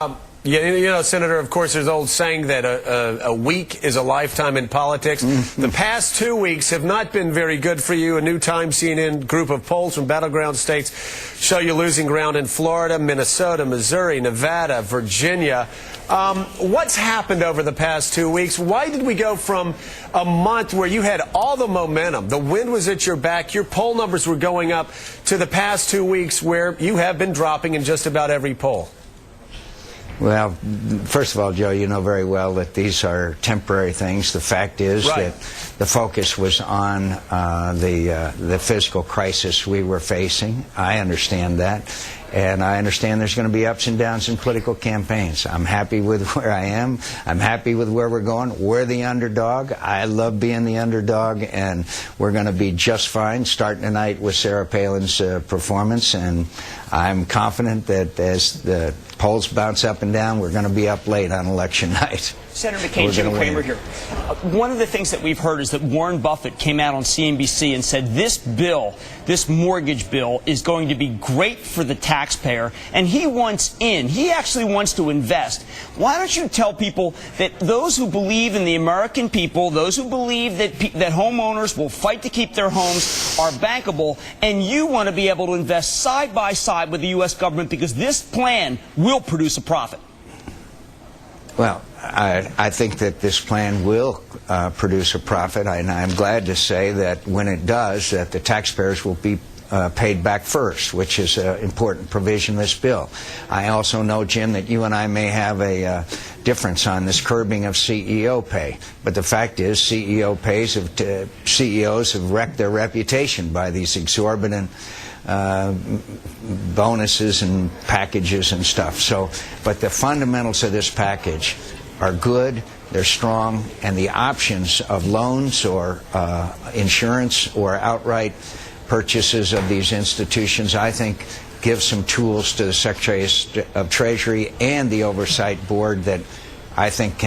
Senator, of course, there's an old saying that a week is a lifetime in politics. The past 2 weeks have not been very good for you. A new Time CNN group of polls from battleground states show you losing ground in Florida, Minnesota, Missouri, Nevada, Virginia. What's happened over the past 2 weeks? Why did we go from a month where you had all the momentum, the wind was at your back, your poll numbers were going up, to the past 2 weeks where you have been dropping in just about every poll? Well, first of all, Joe, you know very well that these are temporary things. The fact is that the focus was on the physical crisis we were facing. I understand that. And I understand there's going to be ups and downs in political campaigns. I'm happy with where I am. I'm happy with where we're going. We're the underdog. I love being the underdog, and we're going to be just fine starting tonight with Sarah Palin's performance. And I'm confident that as the polls bounce up and down, we're going to be up late on election night. Senator McCain, Jim Cramer here. One of the things that we've heard is that Warren Buffett came out on CNBC and said this bill, this mortgage bill, is going to be great for the taxpayer, and he wants in. He actually wants to invest. Why don't you tell people that those who believe in the American people, those who believe that homeowners will fight to keep their homes, are bankable, and you want to be able to invest side by side with the U.S. government because this plan will produce a profit? Well, I think that this plan will produce a profit, and I'm glad to say that when it does, that the taxpayers will be paid back first, which is an important provision of this bill. I also know, Jim, that you and I may have a difference on this curbing of CEO pay, but the fact is CEOs have wrecked their reputation by these exorbitant bonuses and packages and stuff. But the fundamentals of this package are good, they're strong, and the options of loans or insurance or outright purchases of these institutions, I think, give some tools to the Secretary of Treasury and the Oversight Board that I think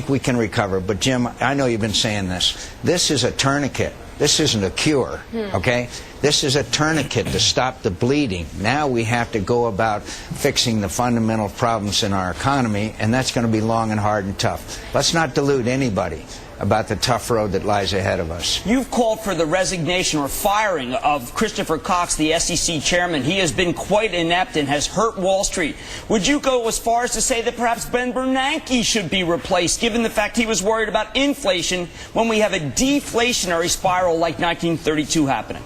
we can recover. But Jim, I know you've been saying this. This is a tourniquet. This isn't a cure, okay? This is a tourniquet to stop the bleeding. Now we have to go about fixing the fundamental problems in our economy, and that's going to be long and hard and tough. Let's not delude anybody about the tough road that lies ahead of us. You've called for the resignation or firing of Christopher Cox, the SEC chairman. He has been quite inept and has hurt Wall Street. Would you go as far as to say that perhaps Ben Bernanke should be replaced, given the fact he was worried about inflation when we have a deflationary spiral like 1932 happening?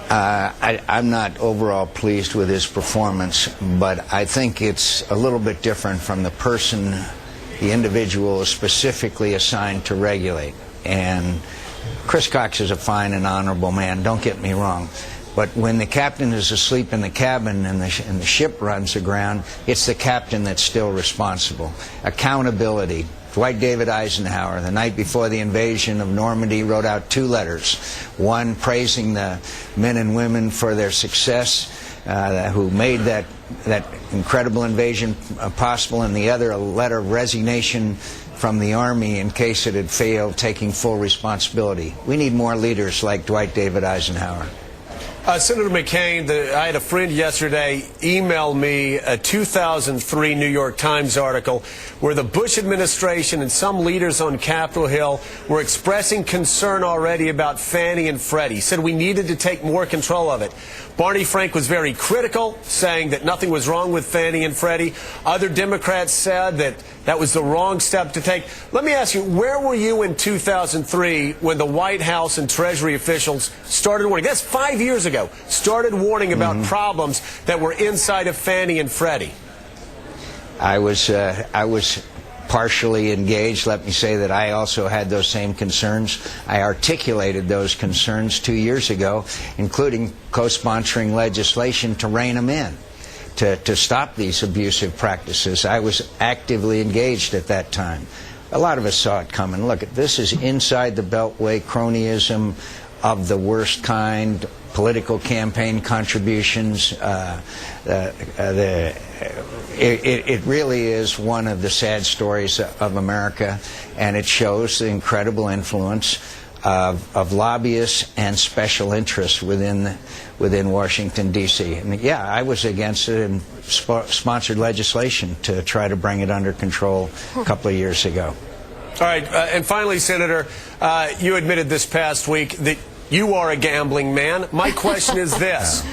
I'm not overall pleased with his performance, but I think it's a little bit different from the person the individual is specifically assigned to regulate. And Chris Cox is a fine and honorable man, don't get me wrong. But when the captain is asleep in the cabin and the ship runs aground, it's the captain that's still responsible. Accountability. Dwight David Eisenhower, the night before the invasion of Normandy, wrote out 2 letters. One praising the men and women for their success, who made that incredible invasion possible, and the other a letter of resignation from the Army in case it had failed, taking full responsibility. We need more leaders like Dwight David Eisenhower. Senator McCain, I had a friend yesterday email me a 2003 New York Times article where the Bush administration and some leaders on Capitol Hill were expressing concern already about Fannie and Freddie. Said we needed to take more control of it. Barney Frank was very critical, saying that nothing was wrong with Fannie and Freddie. Other Democrats said that that was the wrong step to take. Let me ask you, where were you in 2003 when the White House and Treasury officials started warning? That's 5 years ago. Started warning about problems that were inside of Fannie and Freddie. I was partially engaged. Let me say that I also had those same concerns. I articulated those concerns 2 years ago, including co-sponsoring legislation to rein them in, to stop these abusive practices. I was actively engaged at that time. A lot of us saw it coming. Look, this is inside the Beltway cronyism of the worst kind, political campaign contributions. It really is one of the sad stories of America, and it shows the incredible influence of lobbyists and special interests within Washington, D.C. And yeah, I was against it and sponsored legislation to try to bring it under control a couple of years ago. All right, and finally, Senator, you admitted this past week that you are a gambling man. My question is this.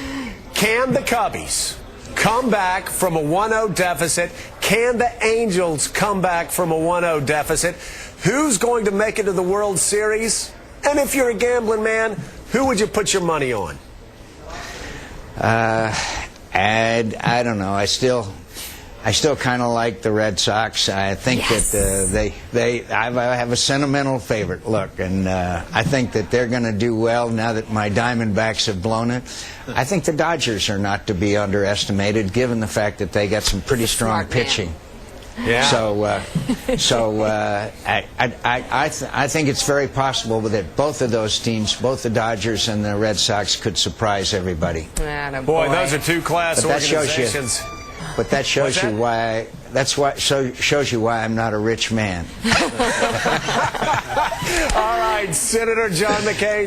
Can the Cubbies come back from a 1-0 deficit? Can the Angels come back from a 1-0 deficit? Who's going to make it to the World Series? And if you're a gambling man, who would you put your money on? I don't know. I still kind of like the Red Sox. I think that I have a sentimental favorite look, and I think that they're going to do well now that my Diamondbacks have blown it. I think the Dodgers are not to be underestimated, given the fact that they got some pretty strong pitching. Yeah. I think it's very possible that both of those teams, both the Dodgers and the Red Sox, could surprise everybody. Boy, those are two class organizations. But that shows you why. Shows you why I'm not a rich man. All right, Senator John McCain.